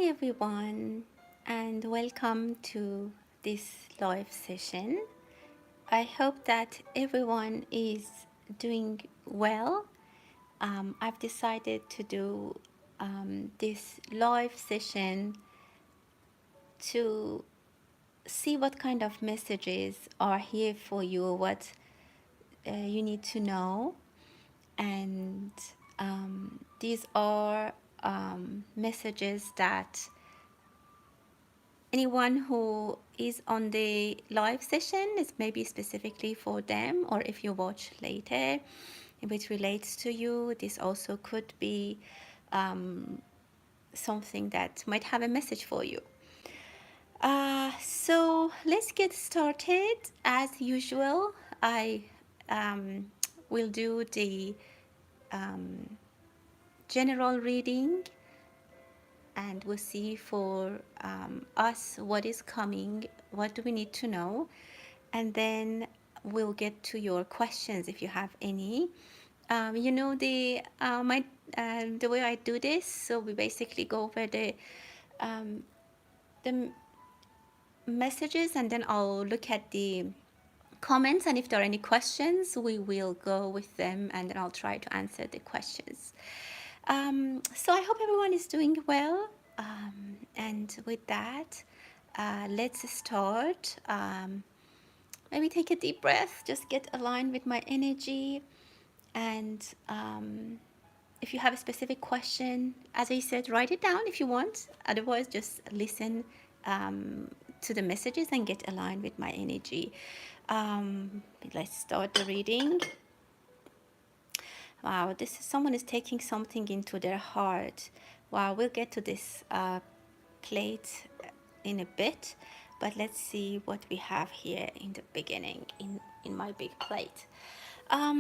Hi everyone, and welcome to this live session. I hope that everyone is doing well. I've decided to do this live session to see what kind of messages are here for you, what you need to know, and these are messages that anyone who is on the live session is maybe specifically for them, or if you watch later which relates to you, this also could be something that might have a message for you. So let's get started. As usual, I will do the general reading, and we'll see for us what is coming, what do we need to know, and then we'll get to your questions if you have any. You know the way I do this. So we basically go over the messages, and then I'll look at the comments, and if there are any questions, we will go with them, and then I'll try to answer the questions. So I hope everyone is doing well. And with that, let's start. Maybe take a deep breath, just get aligned with my energy. And if you have a specific question, as I said, write it down if you want. Otherwise, just listen to the messages and get aligned with my energy. Let's start the reading. Wow, this is someone is taking something into their heart. Wow, we'll get to this plate in a bit, but let's see what we have here in the beginning in my big plate. Well,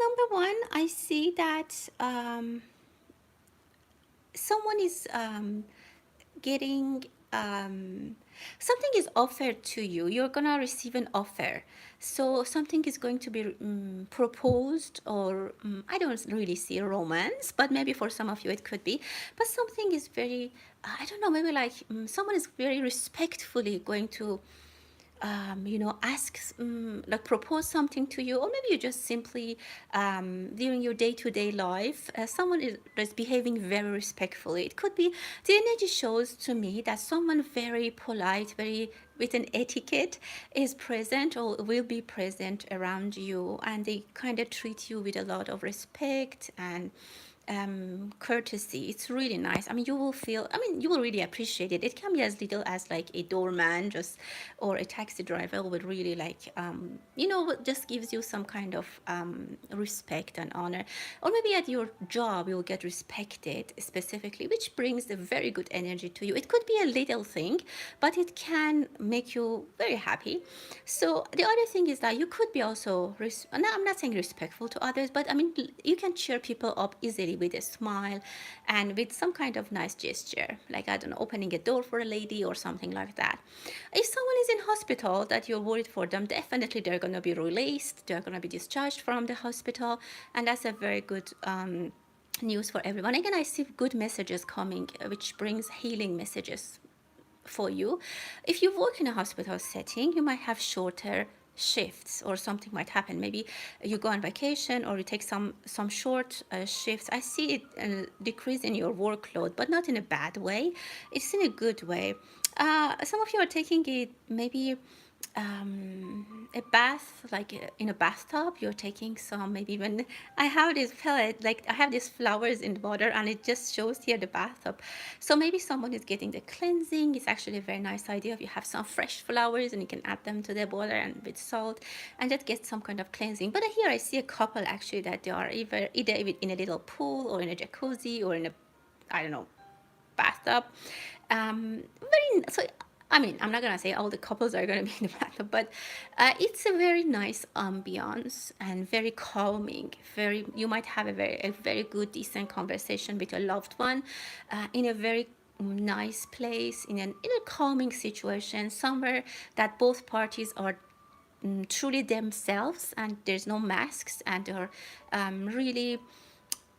number one, I see that someone is getting something is offered to you. You're gonna receive an offer, so something is going to be proposed, or I don't really see romance, but maybe for some of you it could be. But something is very I don't know, maybe like someone is very respectfully going to asks, like propose something to you, or maybe you just simply, during your day-to-day life, someone is behaving very respectfully. It could be, the energy shows to me that someone very polite, very with an etiquette is present or will be present around you, and they kind of treat you with a lot of respect and courtesy. It's really nice. I mean, you will really appreciate it. It can be as little as like a doorman, just, or a taxi driver would really like, just gives you some kind of respect and honor. Or maybe at your job, you'll get respected specifically, which brings a very good energy to you. It could be a little thing, but it can make you very happy. So the other thing is that you could be also, I'm not saying respectful to others, but I mean, you can cheer people up easily with a smile and with some kind of nice gesture, like, I don't know, opening a door for a lady or something like that. If someone is in hospital that you're worried for them, definitely they're going to be released, they're going to be discharged from the hospital, and that's a very good news for everyone. Again, I see good messages coming, which brings healing messages for you. If you work in a hospital setting, you might have shorter shifts, or something might happen. Maybe you go on vacation, or you take some short shifts. I see it decrease in your workload, but not in a bad way. It's in a good way. Some of you are taking it maybe a bath, like in a bathtub. You're taking some, maybe even, I have this pellet, like I have these flowers in the water, and it just shows here the bathtub. So maybe someone is getting the cleansing. It's actually a very nice idea if you have some fresh flowers and you can add them to the water and with salt, and that gets some kind of cleansing. But here I see a couple actually that they are either in a little pool, or in a jacuzzi, or in a, I don't know, bathtub. Very so. I mean, I'm not gonna say all the couples are gonna be in the bathtub, but it's a very nice ambiance and very calming. Very, you might have a very good, decent conversation with your loved one, in a very nice place, in a calming situation, somewhere that both parties are truly themselves, and there's no masks, and they're really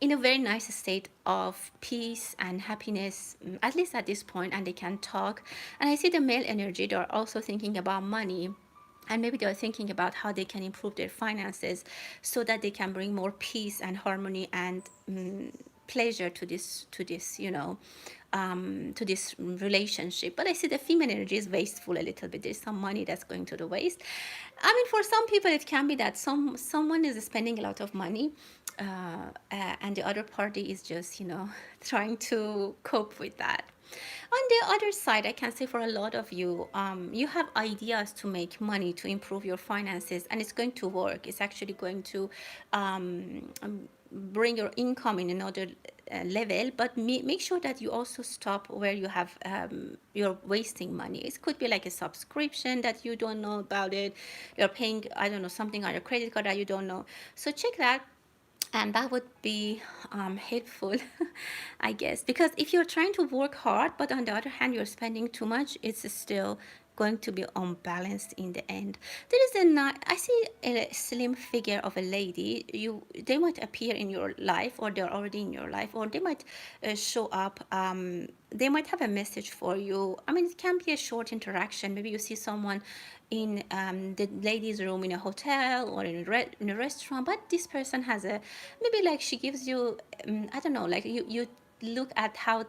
in a very nice state of peace and happiness, at least at this point, and they can talk. And I see the male energy, they're also thinking about money, and maybe they're thinking about how they can improve their finances so that they can bring more peace and harmony and pleasure to this to this relationship. But I see the female energy is wasteful a little bit. There's some money that's going to the waste. I mean, for some people it can be that someone is spending a lot of money, and the other party is just trying to cope with that. On the other side, I can say for a lot of you, you have ideas to make money to improve your finances, and it's going to work. It's actually going to bring your income in another level, but make sure that you also stop where you have you're wasting money. It could be like a subscription that you don't know about it. You're paying, I don't know, something on your credit card that you don't know. So check that, and that would be helpful. I guess, because if you're trying to work hard but on the other hand you're spending too much, it's still going to be unbalanced in the end. There is I see a slim figure of a lady. They might appear in your life, or they're already in your life, or they might show up. They might have a message for you. I mean, it can be a short interaction. Maybe you see someone in the ladies' room in a hotel or in a restaurant, but this person has a, maybe like she gives you, I don't know, like you look at how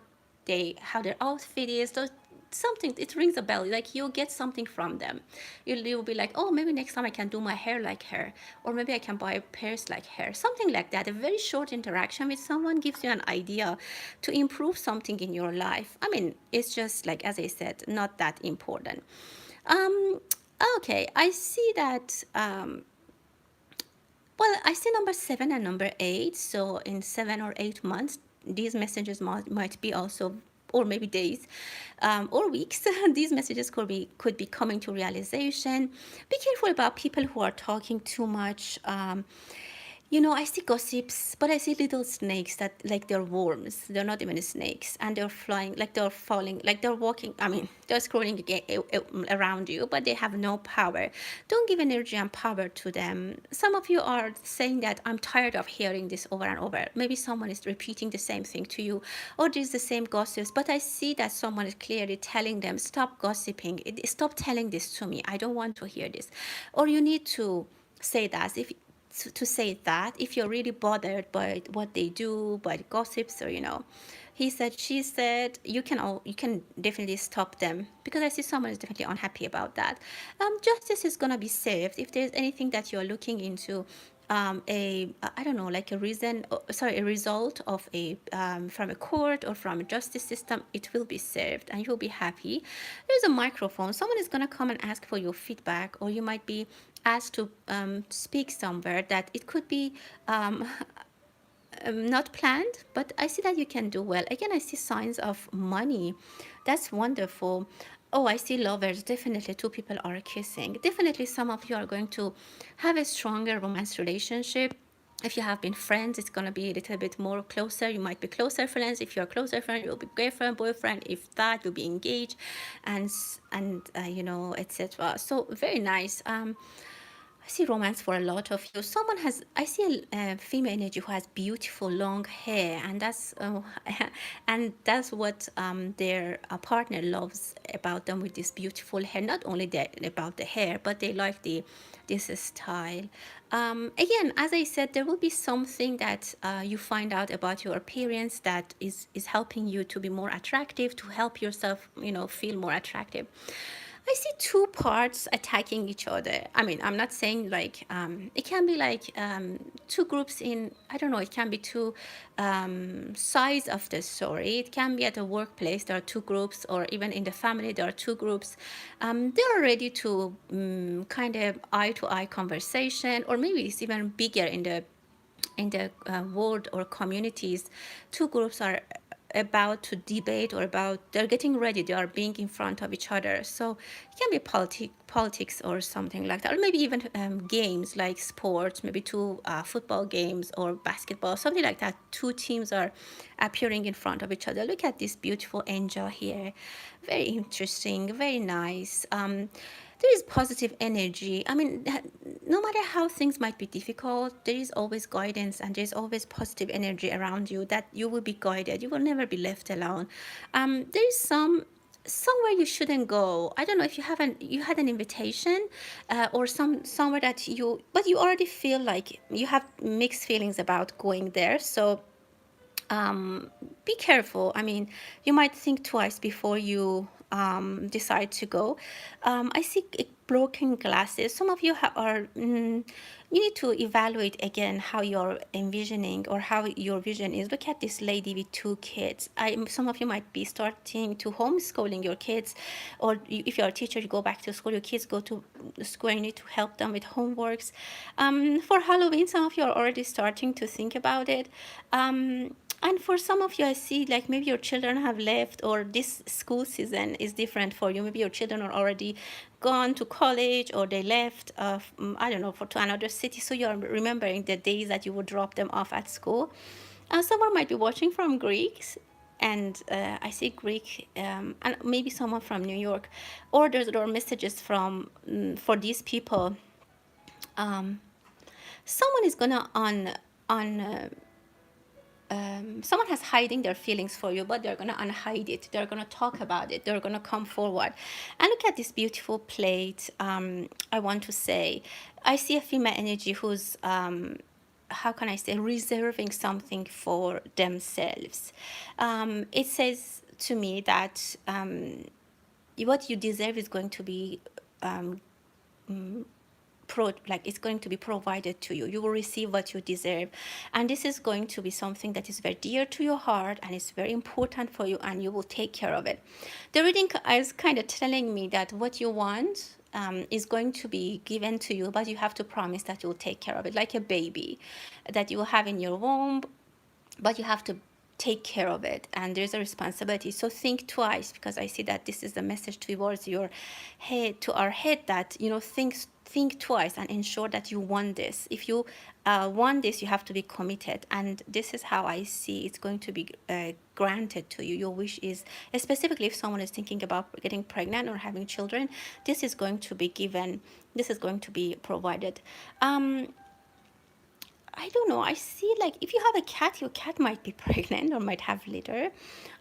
their outfit is. Those, something, it rings a bell, like you'll get something from them. You'll be like, oh, maybe next time I can do my hair like her, or maybe I can buy a purse like her, something like that. A very short interaction with someone gives you an idea to improve something in your life. I mean, it's just like, as I said, not that important. um okay, I see that well, I see number 7 and number 8. So in 7 or 8 months, these messages might be also, or maybe days, or weeks. These messages could be coming to realization. Be careful about people who are talking too much. I see gossips, but I see little snakes that, like, they're worms. They're not even snakes, and they're flying, like they're falling, like they're walking. I mean, they're scrolling around you, but they have no power. Don't give energy and power to them. Some of you are saying that I'm tired of hearing this over and over. Maybe someone is repeating the same thing to you, or there's the same gossips. But I see that someone is clearly telling them, stop gossiping. Stop telling this to me. I don't want to hear this. Or you need to say that to say that if you're really bothered by what they do, by the gossips, or he said, she said, you can definitely stop them, because I see someone is definitely unhappy about that. Justice is gonna be served. If there's anything that you're looking into, I don't know, like a reason, sorry, a result of a from a court or from a justice system, it will be served and you'll be happy. There's a microphone. Someone is gonna come and ask for your feedback, or you might be asked to speak somewhere that it could be not planned, but I see that you can do well. Again, I see signs of money. That's wonderful. Oh, I see lovers. Definitely, two people are kissing. Definitely, some of you are going to have a stronger romance relationship. If you have been friends, it's going to be a little bit more closer. You might be closer friends. If you're closer friend, you'll be girlfriend, boyfriend. If that, you'll be engaged, and etc. So very nice. I see romance for a lot of you. I see a female energy who has beautiful long hair, and that's what their partner loves about them, with this beautiful hair. Not only about the hair, but they like this style. Again, as I said, there will be something that you find out about your appearance that is helping you to be more attractive, to help yourself, feel more attractive. I see two parts attacking each other. I mean, I'm not saying like it can be like two groups in, I don't know, it can be two sides of the story. It can be at a workplace, there are two groups, or even in the family, there are two groups. They are ready to kind of eye to eye conversation, or maybe it's even bigger in the world or communities. Two groups are about to debate, or they're getting ready, they are being in front of each other. So it can be politics or something like that, or maybe even games like sports, maybe two football games or basketball, something like that. Two teams are appearing in front of each other. Look at this beautiful angel here, very interesting, very nice. there is positive energy. I mean, no matter how things might be difficult, there is always guidance and there's always positive energy around you that you will be guided. You will never be left alone. There is somewhere you shouldn't go. I don't know if you had an invitation, or somewhere that but you already feel like you have mixed feelings about going there. So be careful. I mean, you might think twice before you decide to go. I see broken glasses. Some of you you need to evaluate again how you're envisioning or how your vision is. Look at this lady with two kids. Some of you might be starting to homeschooling your kids, or if you're a teacher, you go back to school, your kids go to school, and you need to help them with homeworks. For Halloween, some of you are already starting to think about it. And for some of you, I see like maybe your children have left, or this school season is different for you. Maybe your children are already gone to college, or they left, I don't know, to another city. So you're remembering the days that you would drop them off at school. Someone might be watching from Greeks, and I see Greek, and maybe someone from New York. Or there are messages from for these people. Someone is gonna on someone has hiding their feelings for you, but they're going to unhide it. They're going to talk about it. They're going to come forward. And look at this beautiful plate. I want to say, I see a female energy who's, how can I say, reserving something for themselves. It says to me that what you deserve is going to be like it's going to be provided to you. You will receive what you deserve, and this is going to be something that is very dear to your heart and it's very important for you, and you will take care of it. The reading is kind of telling me that what you want is going to be given to you, but you have to promise that you will take care of it, like a baby that you will have in your womb, but you have to take care of it, and there's a responsibility. So think twice, because I see that this is the message towards your head, to our head, that think twice and ensure that you want this. If you want this, you have to be committed, and this is how I see it's going to be granted to you. Your wish is, specifically if someone is thinking about getting pregnant or having children, this is going to be given, this is going to be provided. I don't know. I see, like, if you have a cat, your cat might be pregnant or might have litter.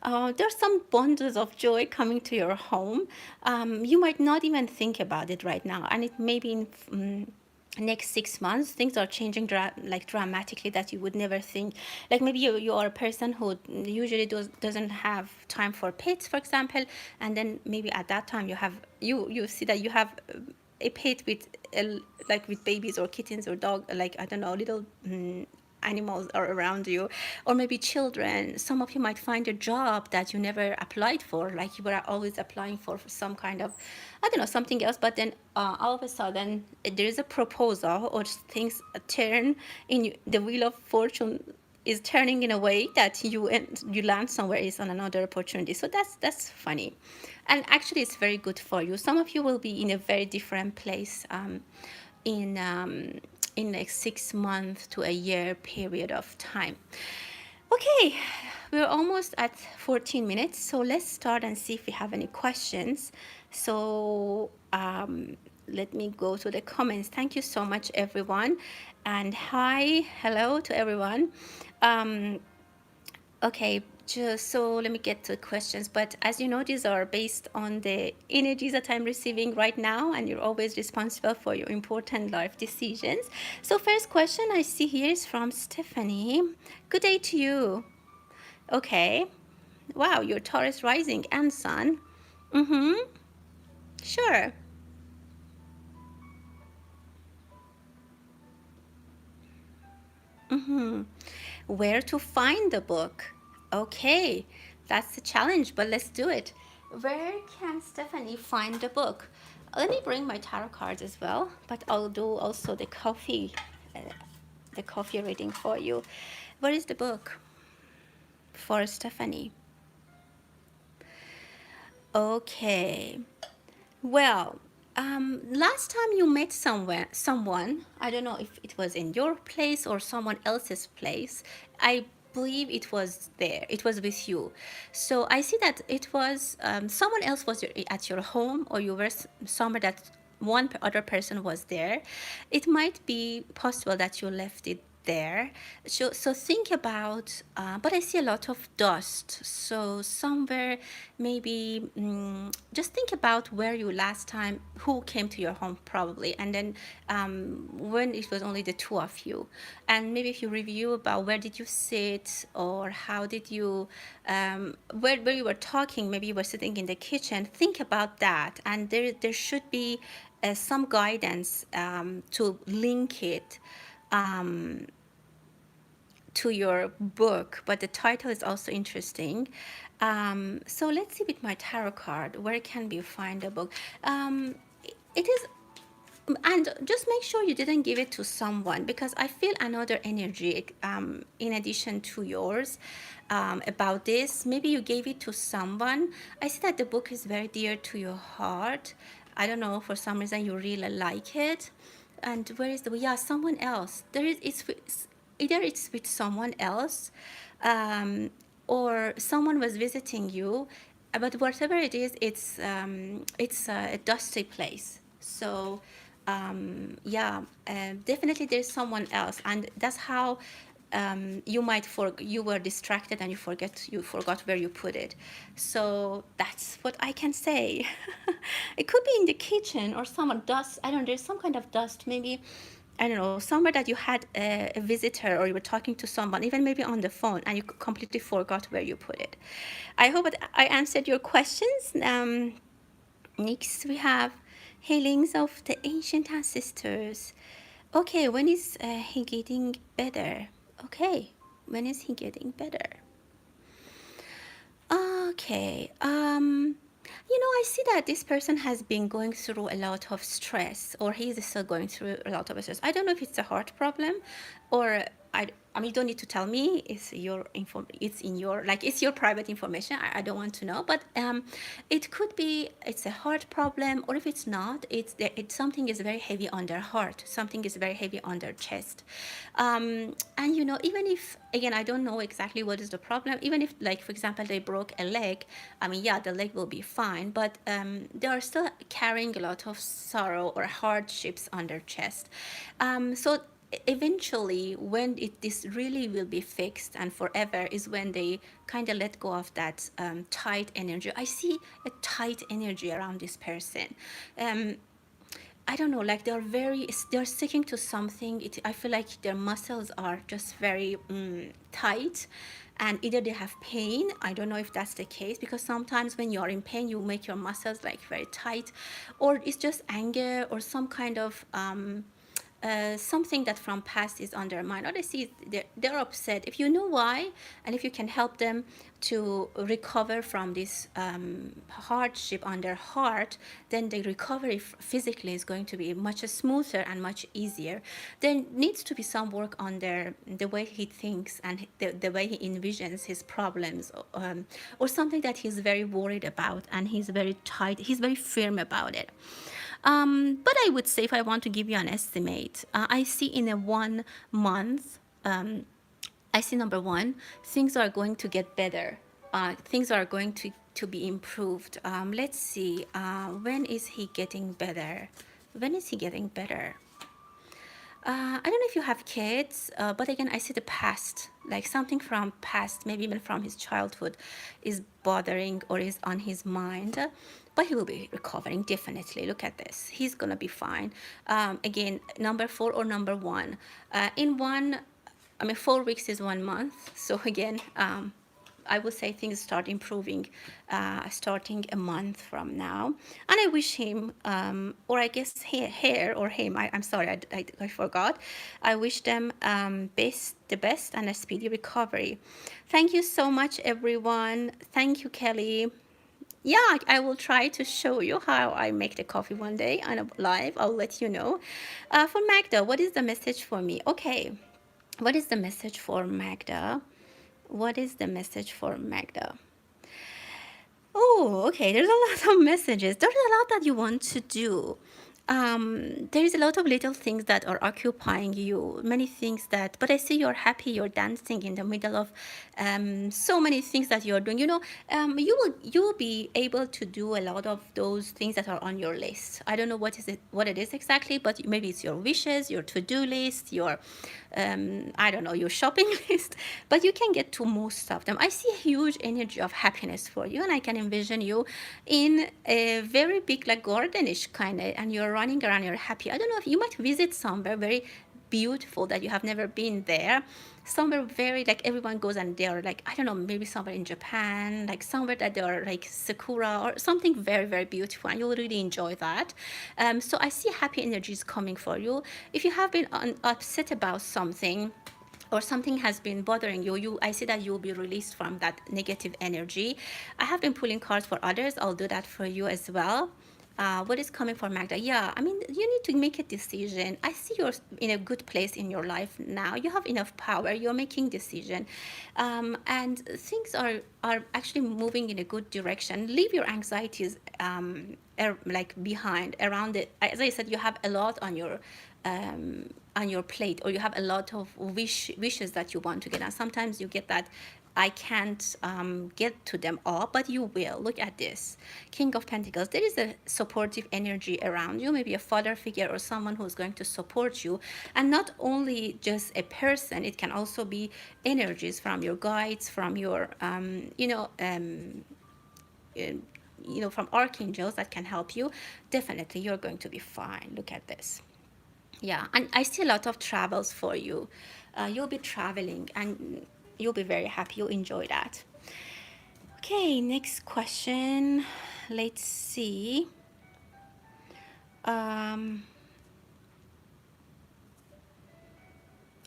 There's some bundles of joy coming to your home. You might not even think about it right now, and it may be in next 6 months. Things are changing dramatically that you would never think. Like maybe you are a person who usually doesn't have time for pets, for example, and then maybe at that time you see that you have a pet with like with babies or kittens or dog, like I don't know, little animals are around you, or maybe children. Some of you might find a job that you never applied for, like you were always applying for some kind of, I don't know, something else, but then all of a sudden there is a proposal, or things turn in the wheel of fortune is turning in a way that you land somewhere is on another opportunity. So that's funny, and actually it's very good for you. Some of you will be in a very different place in like 6 months to a year period of time. Okay, we're almost at 14 minutes, so let's start and see if we have any questions. So let me go to the comments. Thank you so much, everyone, and hello to everyone. Okay, just so let me get to questions. But as you know, these are based on the energies that I'm receiving right now, and you're always responsible for your important life decisions. So first question I see here is from Stephanie. Good day to you. Okay. Wow, you're Taurus rising and sun. Sure. Where to find the book? Okay, that's the challenge, but let's do it. Where can Stephanie find the book? Let me bring my tarot cards as well, but I'll do also the coffee reading for you. Where is the book for Stephanie? Okay. Well, last time you met someone, I don't know if it was in your place or someone else's place. I believe it was there. It was with you. So I see that it was someone else was at your home, or you were somewhere that one other person was there, it might be possible that you left it there. So think about, but I see a lot of dust. So somewhere, maybe just think about where you last time, who came to your home probably, and then when it was only the two of you. And maybe if you review about where did you sit, or how did you, where you were talking, maybe you were sitting in the kitchen, think about that. And there should be some guidance to link it to your book, but the title is also interesting. So let's see with my tarot card, where can we find the book? It is, and just make sure you didn't give it to someone, because I feel another energy in addition to yours about this. Maybe you gave it to someone. I see that the book is very dear to your heart. I don't know, for some reason you really like it. And where is the, yeah, someone else. There is, either it's with someone else, um, or someone was visiting you, but whatever it is, it's a dusty place. So yeah, definitely there's someone else, and that's how you might you were distracted and you forgot where you put it. So that's what I can say. It could be in the kitchen, or some dust. I don't know. There's some kind of dust, maybe. I don't know, somewhere that you had a visitor, or you were talking to someone, even maybe on the phone, and you completely forgot where you put it. I hope that I answered your questions. Next, we have healings of the ancient ancestors. Okay, when is he getting better? Okay, when is he getting better? Okay, I see that this person has been going through a lot of stress, or he's still going through a lot of stress. I don't know if it's a heart problem, or I mean, you don't need to tell me. It's your info. It's in your, like, it's your private information. I don't want to know. But it could be it's a heart problem, or if it's not, it's something is very heavy on their heart. Something is very heavy on their chest. And even if, again, I don't know exactly what is the problem. Even if, like, for example, they broke a leg, I mean, yeah, the leg will be fine, but they are still carrying a lot of sorrow or hardships on their chest. So eventually, when this really will be fixed and forever, is when they kind of let go of that tight energy. I see a tight energy around this person. I don't know, like they're sticking to something. I feel like their muscles are just very tight, and either they have pain. I don't know if that's the case, because sometimes when you're in pain, you make your muscles like very tight, or it's just anger, or some kind of something that from past is on their mind, or they see they're upset. If you know why, and if you can help them to recover from this hardship on their heart, then the recovery physically is going to be much smoother and much easier. There needs to be some work on the way he thinks, and the way he envisions his problems, or something that he's very worried about, and he's very tight, he's very firm about it. But I would say, if I want to give you an estimate, I see in a 1 month, I see, number one, things are going to get better. Things are going to be improved. Let's see, when is he getting better? When is he getting better? I don't know if you have kids, but again, I see the past, like something from past, maybe even from his childhood, is bothering or is on his mind. But he will be recovering, definitely. Look at this. He's going to be fine. Again, number 4 or number 1. In 4 weeks is 1 month. So again, I would say things start improving starting a month from now. And I wish him, or I guess her or him, I'm sorry, I forgot. I wish them the best and a speedy recovery. Thank you so much, everyone. Thank you, Kelly. Yeah, I will try to show you how I make the coffee one day on a live. I'll let you know. For Magda, what is the message for me? Okay, what is the message for Magda? What is the message for Magda? Oh, okay, there's a lot of messages. There's a lot that you want to do. There is a lot of little things that are occupying you, many things that, but I see you're happy, you're dancing in the middle of so many things that you're doing. You will be able to do a lot of those things that are on your list. I don't know what it is exactly, but maybe it's your wishes, your to-do list, your I don't know, your shopping list, but you can get to most of them. I see a huge energy of happiness for you, and I can envision you in a very big, like gardenish kind of, and you're running around, you're happy. I don't know if you might visit somewhere very beautiful that you have never been there, somewhere very like everyone goes and they're like, I don't know, maybe somewhere in Japan, like somewhere that there are like sakura or something very very beautiful, and you'll really enjoy that. So I see happy energies coming for you. If you have been upset about something, or something has been bothering you, I see that you will be released from that negative energy. I have been pulling cards for others. I'll do that for you as well. What is coming for Magda? Yeah, I mean, you need to make a decision. I see you're in a good place in your life now. You have enough power. You're making decision, and things are actually moving in a good direction. Leave your anxieties like behind around it. As I said, you have a lot on your plate, or you have a lot of wishes that you want to get, and sometimes you get that I can't get to them all, but you will. Look at this. King of Pentacles. There is a supportive energy around you, maybe a father figure or someone who's going to support you. And not only just a person, it can also be energies from your guides, from your, from archangels that can help you. Definitely, you're going to be fine. Look at this. Yeah, and I see a lot of travels for you. You'll be traveling and you'll be very happy. You'll enjoy that. Okay, next question. Let's see. I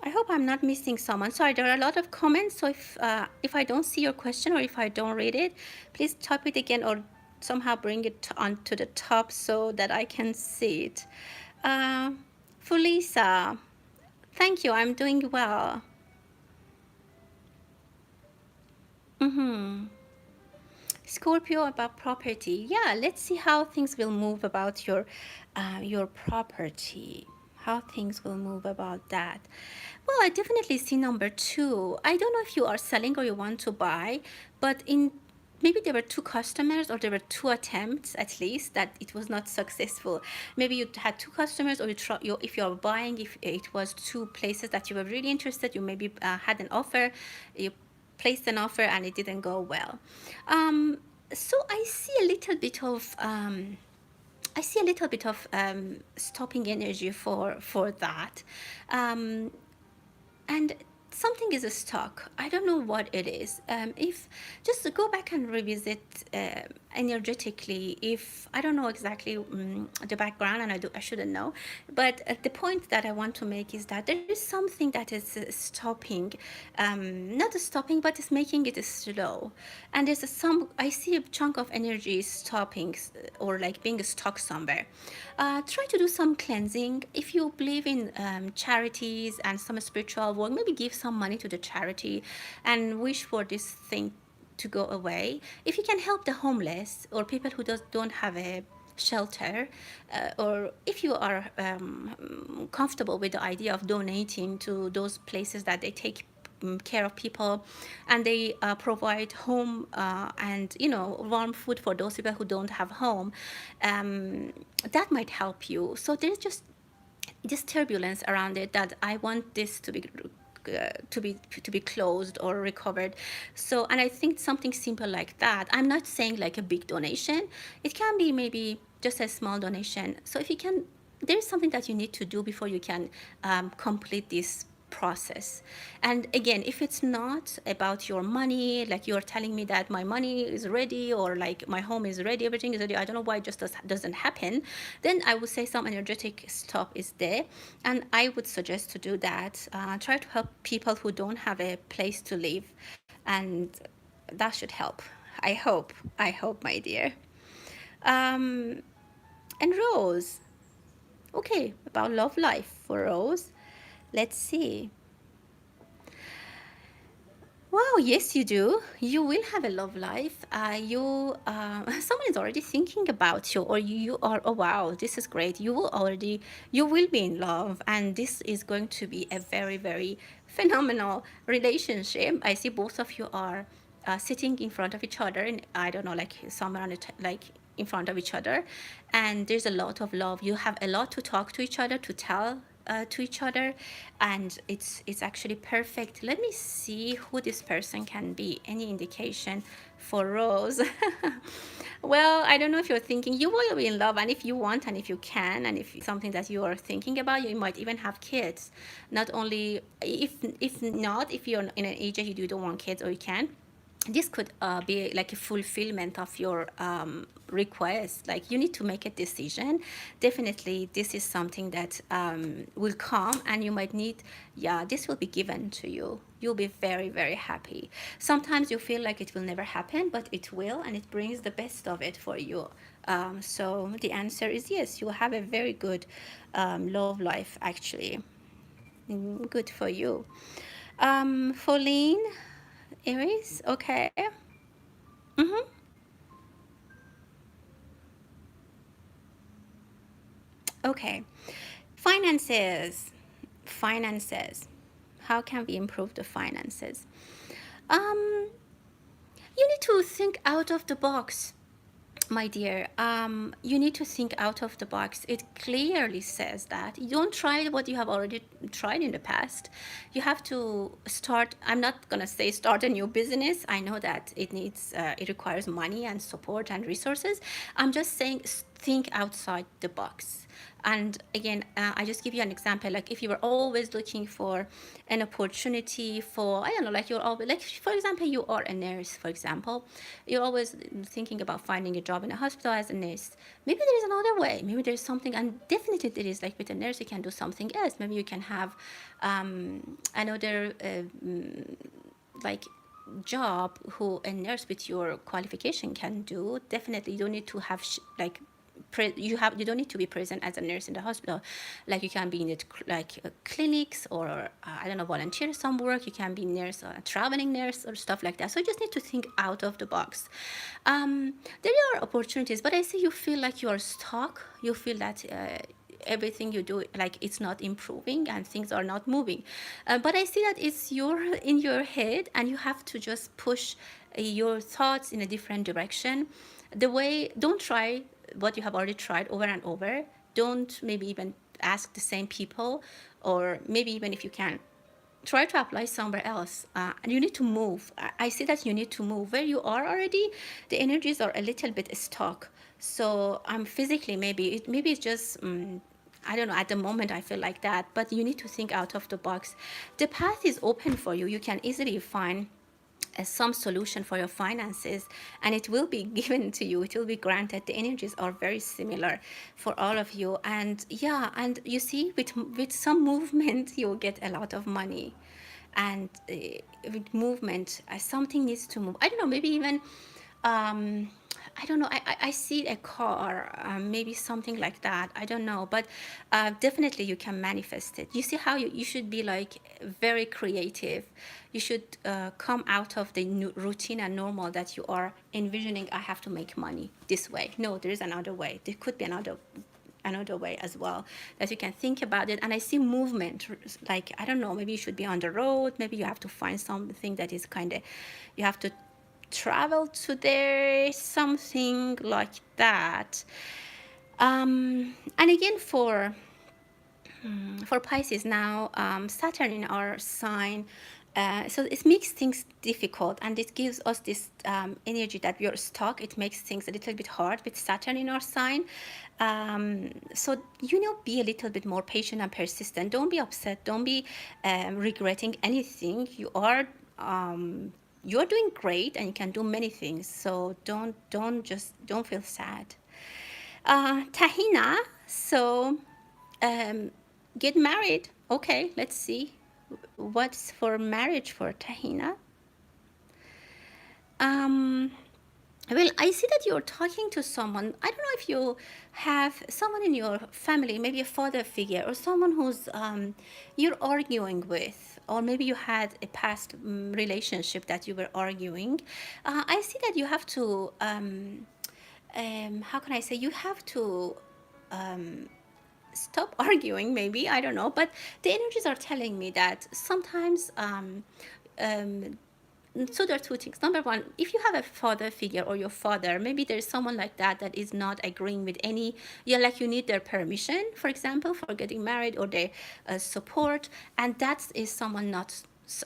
hope I'm not missing someone. Sorry, there are a lot of comments. So if I don't see your question or if I don't read it, please type it again or somehow bring it onto the top so that I can see it. Felisa, thank you. I'm doing well. Scorpio, about property. Yeah, let's see how things will move about your property. How things will move about that. Well, I definitely see number two. I don't know if you are selling or you want to buy, but in maybe there were two customers or there were two attempts at least that it was not successful. Maybe you had two customers, or if you're buying, if it was two places that you were really interested, you maybe had an offer, you placed an offer and it didn't go well. So I see a little bit of stopping energy for that, and something is stuck. I don't know what it is. If just to go back and revisit energetically, if I don't know exactly the background, and I shouldn't know, but the point that I want to make is that there is something that is stopping, not stopping, but it's making it slow. And there's some, I see a chunk of energy stopping, or like being stuck somewhere. Try to do some cleansing. If you believe in charities and some spiritual work, maybe give some money to the charity and wish for this thing to go away. If you can help the homeless or people who don't have a shelter, or if you are comfortable with the idea of donating to those places that they take care of people, and they provide home and warm food for those people who don't have home, that might help you. So there's just this turbulence around it that I want this to be closed or recovered. So, and I think something simple like that. I'm not saying like a big donation. It can be maybe just a small donation. So if you can, there is something that you need to do before you can complete this process. And again, if it's not about your money, like you're telling me that my money is ready, or like my home is ready, everything is ready, I don't know why it just doesn't happen, then I would say some energetic stop is there, and I would suggest to do that. Try to help people who don't have a place to live, and that should help. I hope, my dear. And Rose, okay, about love life for Rose. Let's see. Wow, yes, you do. You will have a love life. Someone is already thinking about you, or you are. Oh, wow, this is great. You will be in love, and this is going to be a very, very phenomenal relationship. I see both of you are sitting in front of each other, and I don't know, like somewhere on like in front of each other, and there's a lot of love. You have a lot to talk to each other, to tell to each other, and it's actually perfect. Let me see who this person can be. Any indication for Rose? Well, I don't know if you're thinking you will be in love, and if you want, and if you can, and if it's something that you are thinking about, you might even have kids. Not only if not, if you're in an age that you don't want kids, or you can, this could be like a fulfillment of your request. Like you need to make a decision. Definitely this is something that will come, and you might need, yeah, this will be given to you. You'll be very, very happy. Sometimes you feel like it will never happen, but it will, and it brings the best of it for you. So the answer is yes, you'll have a very good love life actually. Good for you. Pauline, Aries, okay. Mm-hmm. Okay. Finances. Finances. How can we improve the finances? Um, you need to think out of the box, my dear. You need to think out of the box. It clearly says that you don't try what you have already tried in the past. You have to start. I'm not gonna say start a new business. I know that it requires money and support and resources. I'm just saying think outside the box. And again, I just give you an example. Like if you were always looking for an opportunity for, I don't know, like you're always, like for example, you are a nurse, for example, you're always thinking about finding a job in a hospital as a nurse. Maybe there is another way. Maybe there's something, and definitely there is. Like with a nurse, you can do something else. Maybe you can have another like job who a nurse with your qualification can do. Definitely you don't need to have like you don't need to be present as a nurse in the hospital. Like you can be in it like clinics, or I don't know, volunteer some work. You can be nurse, traveling nurse, or stuff like that. So you just need to think out of the box. There are opportunities, but I see you feel like you are stuck. You feel that everything you do, like it's not improving and things are not moving. But I see that it's in your head, and you have to just push your thoughts in a different direction. Don't try what you have already tried over and over. Don't maybe even ask the same people, or maybe even if you can, try to apply somewhere else. And you need to move. I see that you need to move. Where you are already, the energies are a little bit stuck. So I'm physically, maybe it's just I don't know, at the moment I feel like that, but you need to think out of the box. The path is open for you. You can easily find some solution for your finances, and it will be given to you. It will be granted. The energies are very similar for all of you, and yeah, and you see, with some movement you will get a lot of money. And with movement, something needs to move. I don't know, maybe even um, I don't know. I see a car, maybe something like that. I don't know, but definitely you can manifest it. You see how you should be like very creative. You should come out of the routine and normal that you are envisioning. I have to make money this way. No, there is another way. There could be another way as well, that you can think about it. And I see movement, like I don't know, maybe you should be on the road. Maybe you have to find something that is kind of, you have to travel to there, something like that. And again, for Pisces now, Saturn in our sign, so it makes things difficult, and it gives us this energy that we are stuck. It makes things a little bit hard with Saturn in our sign. So be a little bit more patient and persistent. Don't be upset. Don't be regretting anything. You're doing great, and you can do many things. So don't feel sad. Tahina, so um, get married. Okay, let's see what's for marriage for Tahina. Um, well, I see that you're talking to someone. I don't know if you have someone in your family, maybe a father figure, or someone who's you're arguing with. or maybe you had a past relationship that you were arguing. I see that you have to, how can I say, you have to stop arguing, maybe, I don't know, but the energies are telling me that sometimes um, so there are two things. Number one, if you have a father figure or your father, maybe there's someone like that that is not agreeing with any, yeah, like you need their permission, for example, for getting married, or their support, and that is someone not,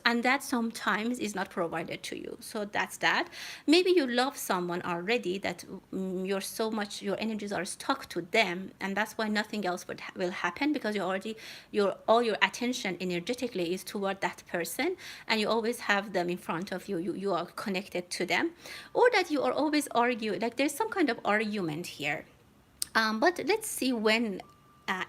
and that sometimes is not provided to you. So that's that. Maybe you love someone already that you're so much, your energies are stuck to them, and that's why nothing else will happen, because you already, your all your attention energetically is toward that person, and you always have them in front of you. You are connected to them, or that you are always arguing, like there's some kind of argument here. But let's see when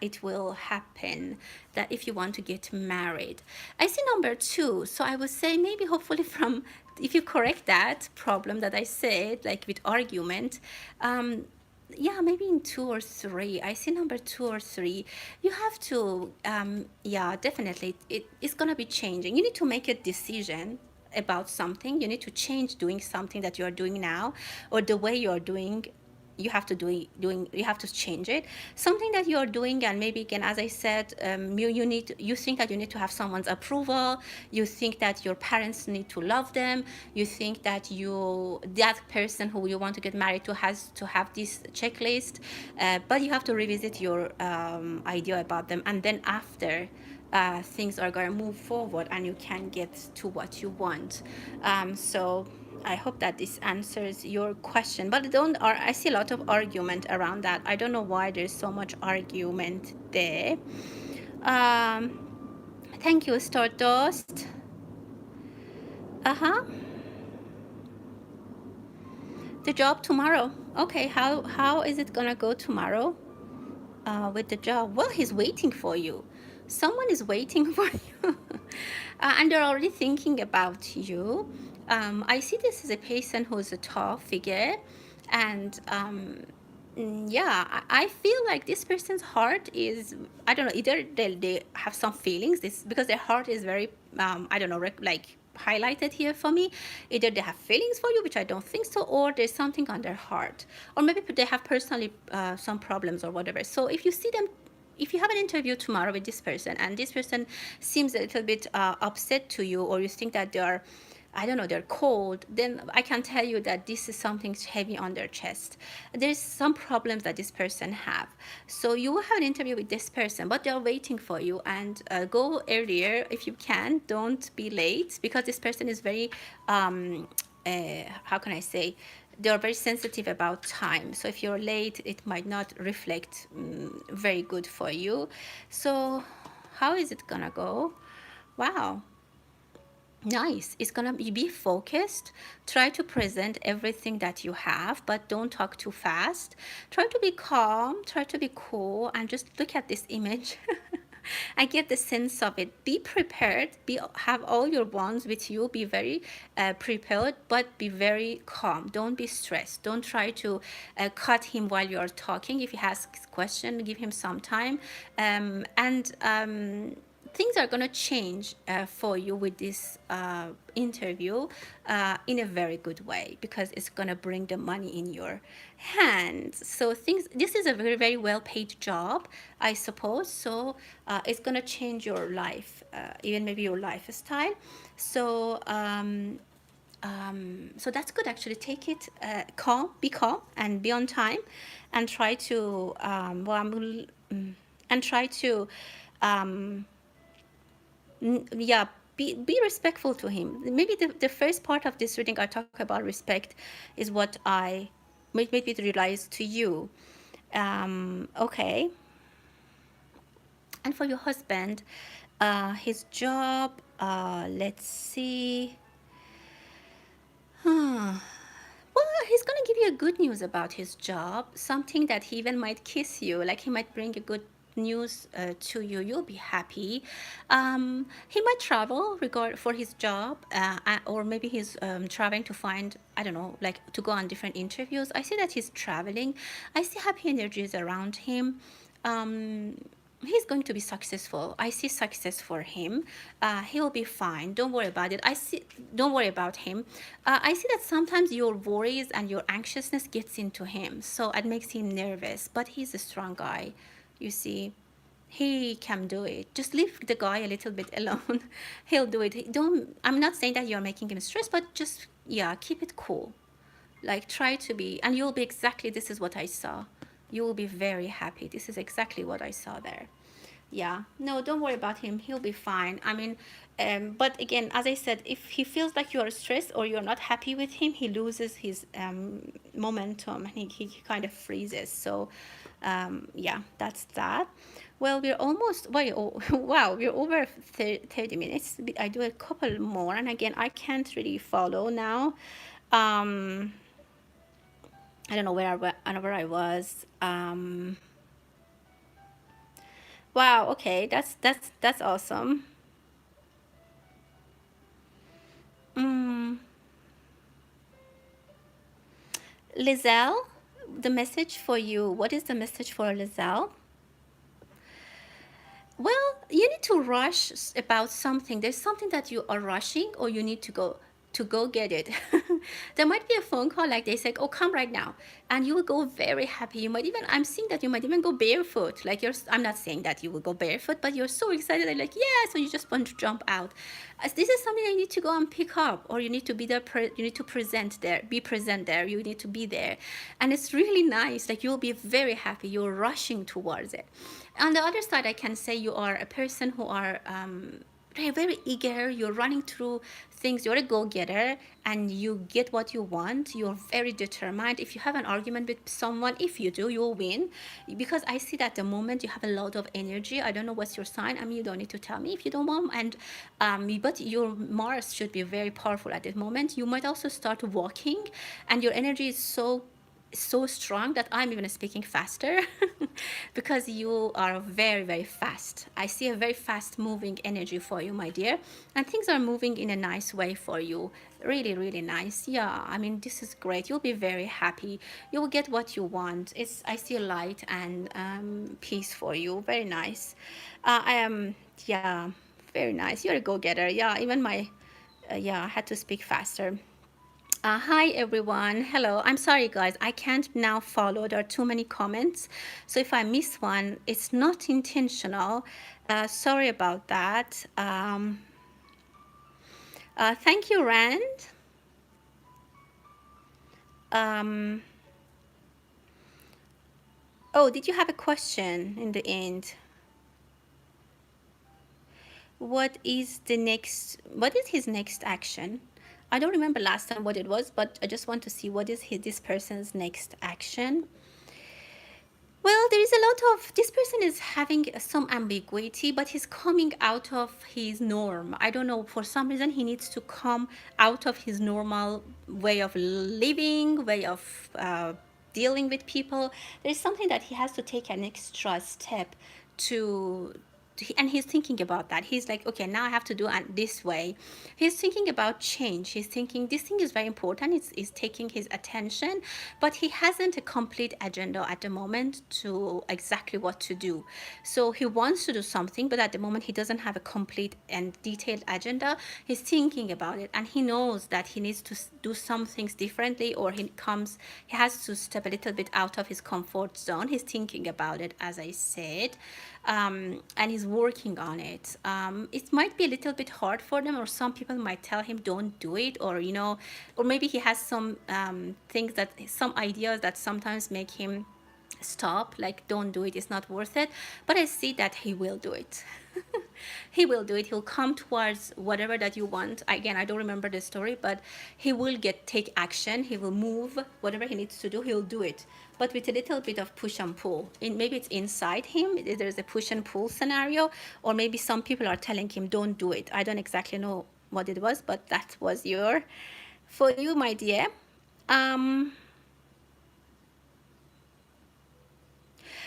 it will happen, that if you want to get married. I see number two. So I would say maybe hopefully from, if you correct that problem that I said, like with argument, yeah, maybe in two or three. I see number two or three. You have to, yeah, definitely, it's going to be changing. You need to make a decision about something. You need to change doing something that you are doing now, or the way you are doing, you have to doing you have to change it, something that you're doing. And maybe again, as I said, you think that you need to have someone's approval, you think that your parents need to love them, you think that that person who you want to get married to has to have this checklist, but you have to revisit your idea about them, and then after things are going to move forward and you can get to what you want. So I hope that this answers your question. But I see a lot of argument around that. I don't know why there's so much argument there. Thank you, Stardust. Uh-huh. The job tomorrow. Okay, how is it gonna go tomorrow with the job? Well, he's waiting for you. Someone is waiting for you. And they're already thinking about you. I see this as a person who's a tall figure, and yeah, I feel like this person's heart is, I don't know, either they have some feelings, this because their heart is very, I don't know, like highlighted here for me. Either they have feelings for you, which I don't think so, or there's something on their heart, or maybe they have personally some problems or whatever. So if you see them, if you have an interview tomorrow with this person and this person seems a little bit upset to you, or you think that they are, I don't know, they're cold, then I can tell you that this is something heavy on their chest. There's some problems that this person have. So you will have an interview with this person, but they're waiting for you, and go earlier if you can. Don't be late, because this person is very, how can I say, they're very sensitive about time. So if you're late, it might not reflect very good for you. So how is it gonna go? Wow. Nice. It's gonna be focused. Try to present everything that you have, but don't talk too fast. Try to be calm, try to be cool, and just look at this image. I get the sense of it. Be prepared. Have all your wands with you. Be very prepared, but be very calm. Don't be stressed. Don't try to cut him while you're talking. If he has a question, give him some time. Things are going to change for you with this interview in a very good way, because it's going to bring the money in your hands. So this is a very, very well paid job, I suppose. So it's going to change your life, even maybe your lifestyle. So so that's good, actually. Take it calm, be calm, and be on time, and try to yeah, be respectful to him. Maybe the first part of this reading I talk about respect is what I made it realize to you. Okay. And for your husband, his job, let's see. Well, he's gonna give you a good news about his job, something that he even might kiss you, like he might bring a good news to you. You'll be happy. He might travel for his job, or maybe he's traveling to find, I don't know, like to go on different interviews. I see that he's traveling. I see happy energies around him. he's going to be successful. I see success for him. He'll be fine. Don't worry about it. I see. Don't worry about him. I see that sometimes your worries and your anxiousness gets into him, so it makes him nervous. But he's a strong guy. You see, he can do it. Just leave the guy a little bit alone. He'll do it. Don't. I'm not saying that you're making him stress, but just, yeah, keep it cool. Like, try to be, and you'll be exactly, this is what I saw. You will be very happy. This is exactly what I saw there. Yeah, no, don't worry about him. He'll be fine. I mean, but again, as I said, if he feels like you are stressed or you're not happy with him, he loses his momentum, and he kind of freezes. So, yeah, that's that. Well, we're almost, well, wow, we're over 30 minutes. I do a couple more, and again, I can't really follow now. Um, I don't know where I was. Wow, okay, that's awesome. Mm, Lizelle, the message for you. What is the message for Lizelle? Well, you need to rush about something. There's something that you are rushing, or you need to go get it. There might be a phone call like they say, "Oh, come right now," and you will go very happy. You might even, I'm seeing that you might even go barefoot. Like, I'm not saying that you will go barefoot, but you're so excited. And like, yeah, so you just want to jump out. As this is something I need to go and pick up, or you need to be there. You need to present there, be present there. You need to be there, and it's really nice. Like, you'll be very happy. You're rushing towards it. On the other side, I can say you are a person who are very eager. You're running through things. You're a go-getter, and you get what you want. You're very determined. If you have an argument with someone, if you do, you'll win, because I see that the moment you have a lot of energy. I don't know what's your sign. I mean, you don't need to tell me if you don't want. And but your Mars should be very powerful at this moment. You might also start walking, and your energy is so strong that I'm even speaking faster because you are very, very fast. I see a very fast moving energy for you, my dear, and things are moving in a nice way for you. Really, really nice. Yeah, I mean, this is great. You'll be very happy. You will get what you want. I see light and peace for you. Very nice. I am, yeah, very nice. You're a go-getter. Yeah, even my, yeah, I had to speak faster. Hi everyone. Hello. I'm sorry guys. I can't now follow. There are too many comments. So if I miss one, it's not intentional. Sorry about that. Thank you, Rand. Um, oh, did you have a question in the end? What is his next action? I don't remember last time what it was, but I just want to see what is this person's next action. Well, there is a lot of, this person is having some ambiguity, but he's coming out of his norm. I don't know, for some reason he needs to come out of his normal way of living, way of dealing with people. There's something that he has to take an extra step to, and he's thinking about that. He's like, okay, now I have to do it this way. He's thinking about change. He's thinking this thing is very important. It's taking his attention, but he hasn't a complete agenda at the moment to exactly what to do. So he wants to do something, but at the moment he doesn't have a complete and detailed agenda. He's thinking about it, and he knows that he needs to do some things differently, or he has to step a little bit out of his comfort zone. He's thinking about it, as I said, and he's working on it. It might be a little bit hard for them, or some people might tell him don't do it, or or maybe he has some some ideas that sometimes make him stop, like don't do it, it's not worth it. But I see that he will do it. He will do it. He'll come towards whatever that you want. Again, I don't remember the story, but he will take action. He will move whatever he needs to do. He'll do it, but with a little bit of push and pull. Maybe it's inside him. There's a push and pull scenario, or maybe some people are telling him don't do it. I don't exactly know what it was, but that was for you, my dear. Um,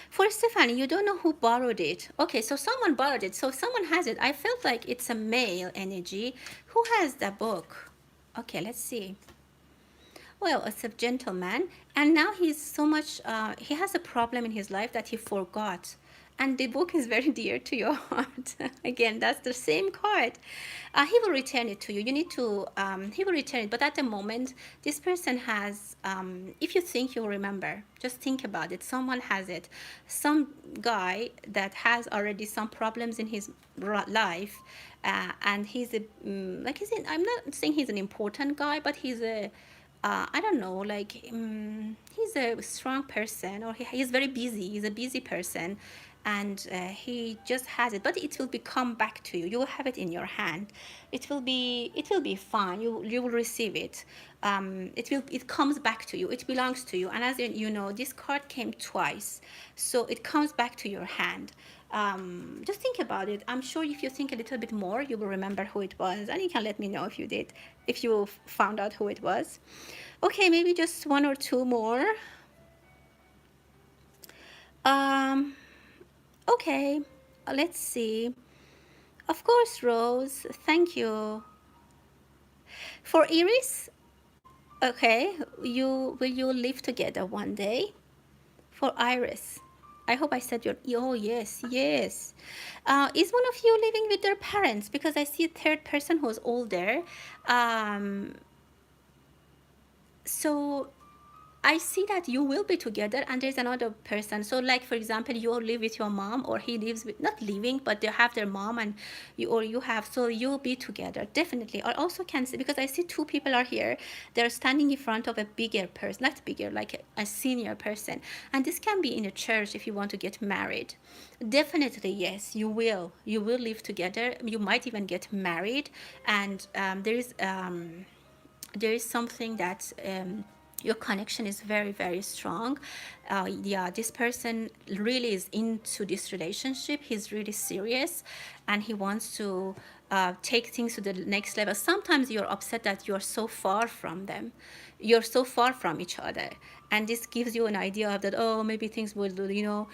For Stephanie, you don't know who borrowed it. Okay, so someone borrowed it. So someone has it. I felt like it's a male energy. Who has the book? Okay, let's see. Well, it's a gentleman, and now he's so much, he has a problem in his life that he forgot and the book is very dear to your heart. Again, that's the same card. He will return it to you. You need to, he will return it. But at the moment, this person has, if you think you'll remember, just think about it. Someone has it. Some guy that has already some problems in his life, and he's a, like, I'm not saying he's an important guy, but he's a, I don't know, like, he's a strong person, or he's very busy. He's a busy person, and he just has it. But it will become back to you. You will have it in your hand. It will be fine. You will receive it. It comes back to you. It belongs to you. And as you know, this card came twice, so it comes back to your hand. Just think about it. I'm sure if you think a little bit more, you will remember who it was, and you can let me know if you did, if you found out who it was. Okay, maybe just one or two more. Um, okay, let's see. Of course, Rose. Thank you. For Iris, okay, will you live together one day? For Iris, I hope I said your. Oh yes, yes. Is one of you living with their parents? Because I see a third person who's older. Um, so I see that you will be together, and there's another person. So, like for example, you live with your mom, or he lives with, not living, but they have their mom, and you, or you have. So you'll be together definitely. I also can see, because I see two people are here. They're standing in front of a bigger person, not bigger, like a senior person, and this can be in a church if you want to get married. Definitely yes, you will. You will live together. You might even get married, and there is something that, your connection is very very strong. Yeah, this person really is into this relationship. He's really serious, and he wants to take things to the next level. Sometimes you're upset that you're so far from them, you're so far from each other, and this gives you an idea of that, oh, maybe things will, you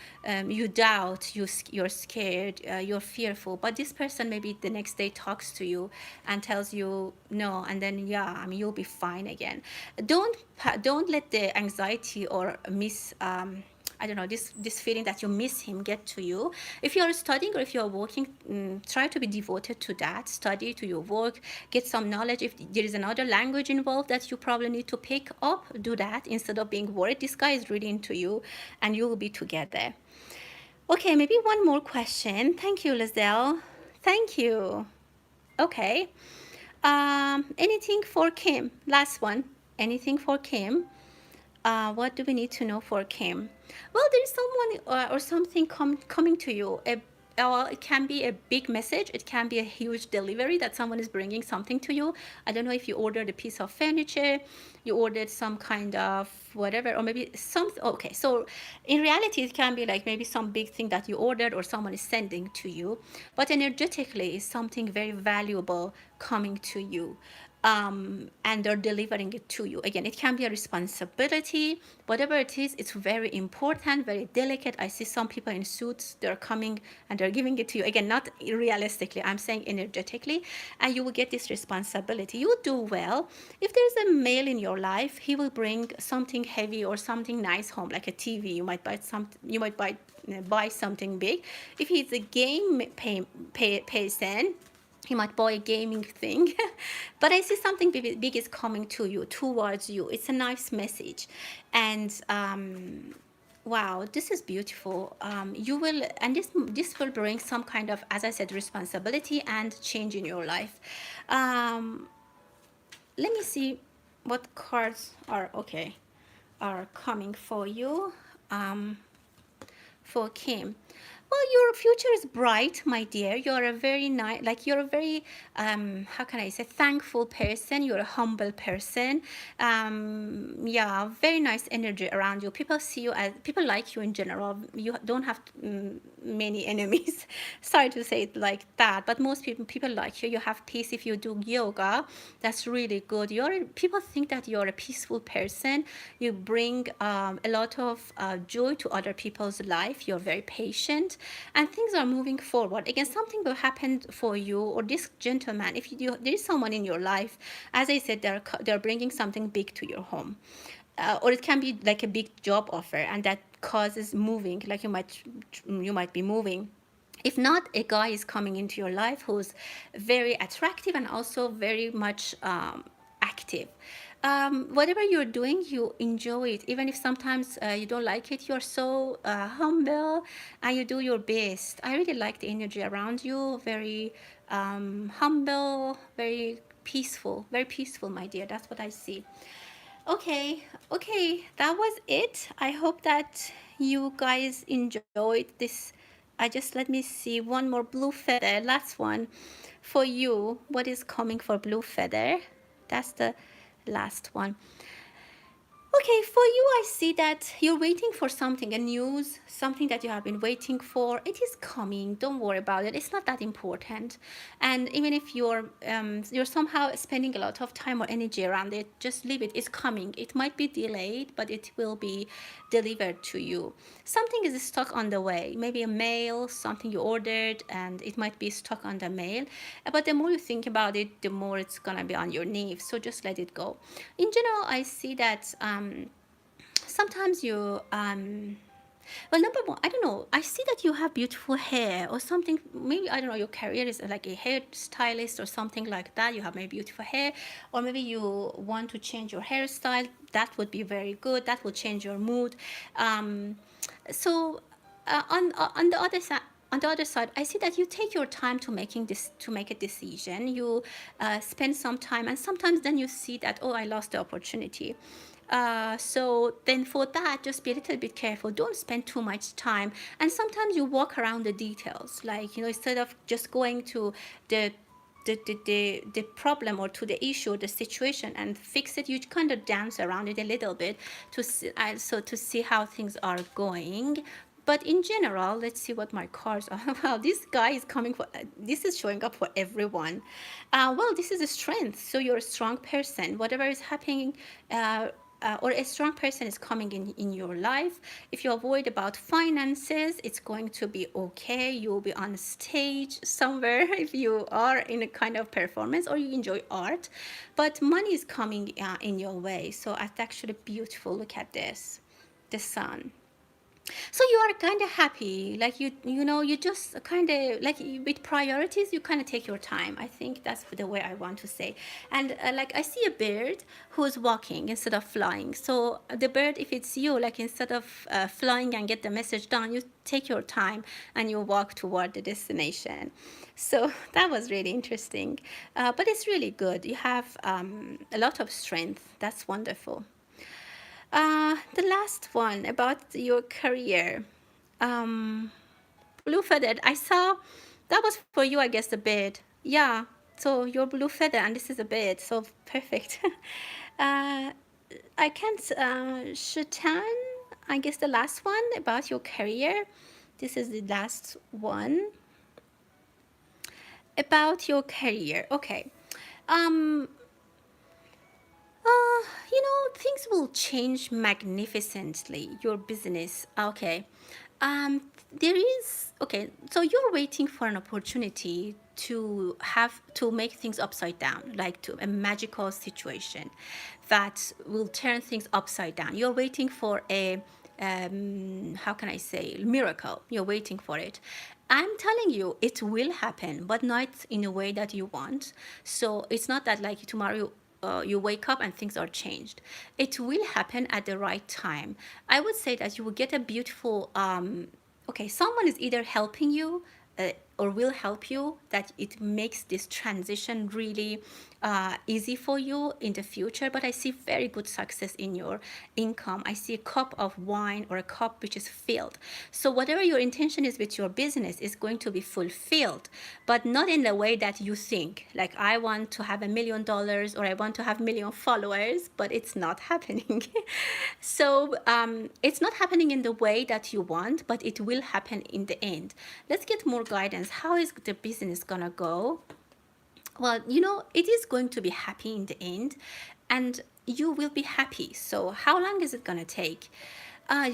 doubt, you're scared, you're fearful. But this person maybe the next day talks to you and tells you no, and then yeah, I mean, you'll be fine again. Don't let the anxiety or I don't know, this feeling that you miss him get to you. If you are studying or if you are working, try to be devoted to that. Study to your work, get some knowledge. If there is another language involved that you probably need to pick up, do that instead of being worried. This guy is really into you, and you will be together. Okay, maybe one more question. Thank you, Lizelle. Thank you. Okay. Anything for Kim? Last one. Anything for Kim? What do we need to know for Kim? Well, there is someone or something coming to you. Well, it can be a big message. It can be a huge delivery that someone is bringing something to you. I don't know if you ordered a piece of furniture, you ordered some kind of whatever, or maybe something. Okay, so in reality, it can be like maybe some big thing that you ordered or someone is sending to you. But energetically, it's something very valuable coming to you, and they're delivering it to you. Again, it can be a responsibility, whatever it is. It's very important, very delicate. I see some people in suits, they're coming and they're giving it to you. Again, not realistically, I'm saying energetically, and you will get this responsibility. You will do well. If there's a male in your life, he will bring something heavy or something nice home, like a TV. You might buy buy something big. If he's a game person, he might buy a gaming thing. But I see something big is coming to you, towards you. It's a nice message. And wow, this is beautiful. You will, and this will bring some kind of, as I said, responsibility and change in your life. Let me see what cards are okay, are coming for you, for Kim. Well, your future is bright, my dear. You're a very nice, like, you're a very, how can I say, thankful person. You're a humble person. Yeah, very nice energy around you. People see you as, people like you in general. You don't have many enemies. Sorry to say it like that, but most people like you. You have peace. If you do yoga, that's really good. People think that you're a peaceful person. You bring a lot of joy to other people's life. You're very patient, and things are moving forward. Again, something will happen for you or this gentleman. If there is someone in your life, as I said, they're bringing something big to your home. or it can be like a big job offer, and that causes moving, like you might be moving. If not, a guy is coming into your life who's very attractive and also very much active. Whatever you're doing, you enjoy it, even if sometimes you don't like it. You're so humble, and you do your best. I really like the energy around you. Very humble, very peaceful, my dear. That's what I see. Okay, okay, that was it. I hope that you guys enjoyed this. I just let me see one more blue feather, last one for you. What is coming for blue feather? That's the last one. Okay, for you, I see that you're waiting for something, a news, something that you have been waiting for. It is coming. Don't worry about it. It's not that important. And even if you're somehow spending a lot of time or energy around it, just leave it. It's coming. It might be delayed, but it will be delivered to you. Something is stuck on the way. Maybe a mail, something you ordered, and it might be stuck on the mail. But the more you think about it, the more it's gonna be on your nerves. So just let it go. In general, I see that sometimes you well, number one, I don't know, I see that you have beautiful hair or something. Maybe, I don't know, your career is like a hairstylist or something like that. You have maybe beautiful hair, or maybe you want to change your hairstyle. That would be very good. That will change your mood. So on the other side, I see that you take your time to make a decision. You spend some time, and sometimes then you see that, oh, I lost the opportunity. So then for that, just be a little bit careful. Don't spend too much time. And sometimes you walk around the details, like, instead of just going to the the problem, or to the issue or the situation and fix it, you kind of dance around it a little bit to see, also to see how things are going. But in general, let's see what my cards are. Well, this guy is coming for, this is showing up for everyone. Well, this is a strength. So you're a strong person. Whatever is happening, or a strong person is coming in your life. If you're worried about finances, it's going to be okay. You'll be on stage somewhere if you are in a kind of performance or you enjoy art. But money is coming in your way. So it's actually beautiful. Look at this, the sun. So you are kind of happy, like you just kind of like, with priorities, you kind of take your time. I think that's the way I want to say. And like, I see a bird who's walking instead of flying. So the bird, if it's you, like, instead of flying and get the message done, you take your time and you walk toward the destination. So that was really interesting. But it's really good. You have a lot of strength. That's wonderful. The last one about your career. Um, Blue feathered. I saw that was for you, I guess, the bed. Yeah. So you're blue feather, and this is a bed. So perfect. uh, I can't. Shatan. I guess the last one about your career. This is the last one about your career. Okay. Um, things will change magnificently. Your business. Okay. There is, okay. So you're waiting for an opportunity to make things upside down, like to a magical situation that will turn things upside down. You're waiting for a how can I say, miracle. You're waiting for it. I'm telling you, it will happen, but not in a way that you want. So it's not that like tomorrow you wake up and things are changed. It will happen at the right time. I would say that you will get a beautiful, okay, someone is either helping you or will help you, that it makes this transition really easy for you in the future. But I see very good success in your income. I see a cup of wine or a cup which is filled. So whatever your intention is with your business is going to be fulfilled, but not in the way that you think, like, I want to have $1 million or I want to have a million followers, but it's not happening. So it's not happening in the way that you want, but it will happen in the end. Let's get more guidance. How is the business gonna go? Well, it is going to be happy in the end, and you will be happy. So how long is it gonna take?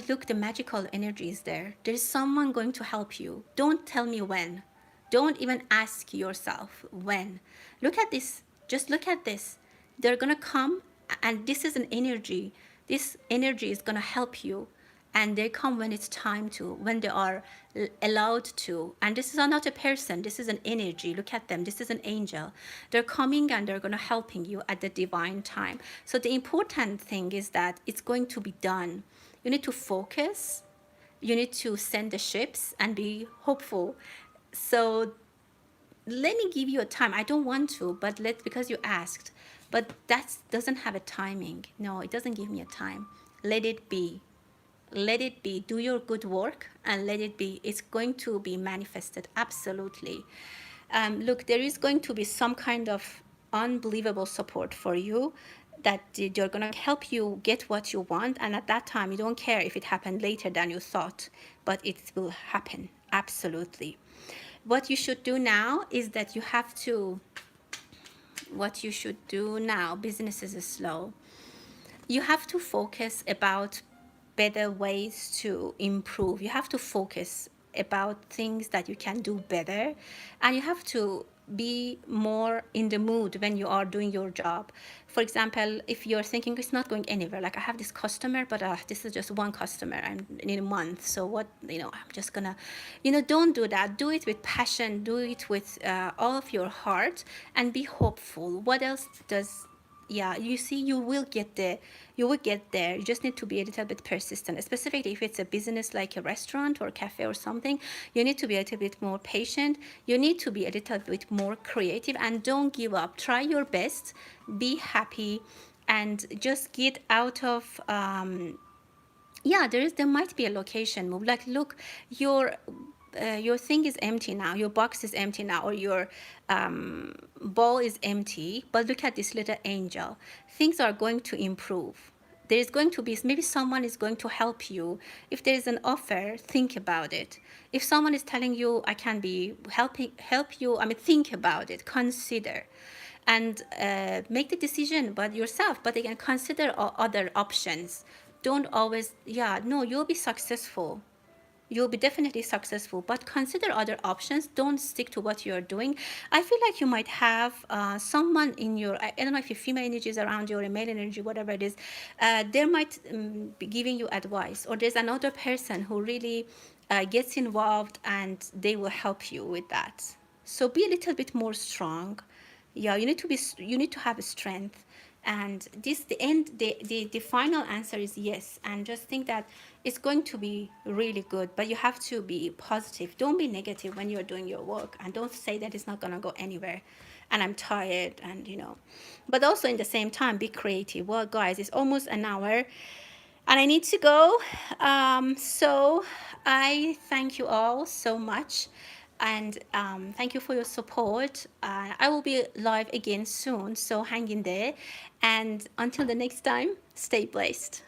Look, the magical energy is there. There's someone going to help you. Don't tell me when. Don't even ask yourself when. Look at this. Just look at this. They're gonna come, and this is an energy This energy is going to help you, and they come when it's time to, when they are allowed to. And this is not a person, this is an energy. Look at them, this is an angel. They're coming and they're going to helping you at the divine time. So the important thing is that it's going to be done. You need to focus, you need to send the ships and be hopeful. So let me give you a time. I don't want to, but because you asked, but that doesn't have a timing. No, it doesn't give me a time. Let it be. Let it be. Do your good work and let it be. It's going to be manifested. Absolutely. Look, there is going to be some kind of unbelievable support for you, that they're going to help you get what you want. And at that time, you don't care if it happened later than you thought, but it will happen. Absolutely. What you should do now is that you have to, what you should do now, business is slow. You have to focus about better ways to improve. You have to focus about things that you can do better, and you have to be more in the mood when you are doing your job. For example, if you're thinking it's not going anywhere, like I have this customer, but this is just one customer and in a month, so what, I'm just gonna, don't do that. Do it with passion, do it with all of your heart, and be hopeful. What else does, yeah, you see, you will get there. You will get there. You just need to be a little bit persistent, specifically if it's a business like a restaurant or a cafe or something. You need to be a little bit more patient. You need to be a little bit more creative, and don't give up. Try your best, be happy, and just get out of yeah, there might be a location move. Like, look, your thing is empty now, your box is empty now, or your bowl is empty, but look at this little angel. Things are going to improve. There is going to be, maybe someone is going to help you. If there is an offer, think about it. If someone is telling you, I can be help you, I mean, think about it, consider, and make the decision but yourself. But again, consider other options. Don't always, yeah, no, you'll be successful. You'll be definitely successful, but consider other options. Don't stick to what you're doing. I feel like you might have someone in your, I don't know if your female energy is around you or a male energy, whatever it is, they might be giving you advice, or there's another person who really gets involved and they will help you with that. So be a little bit more strong. Yeah, you need to have a strength. And this, the end, the final answer is yes. And just think that it's going to be really good, but you have to be positive. Don't be negative when you're doing your work, and don't say that it's not going to go anywhere and I'm tired, and but also in the same time, be creative. Well, guys, it's almost an hour and I need to go. So I thank you all so much, and thank you for your support. I will be live again soon, so hang in there. And until the next time, stay blessed.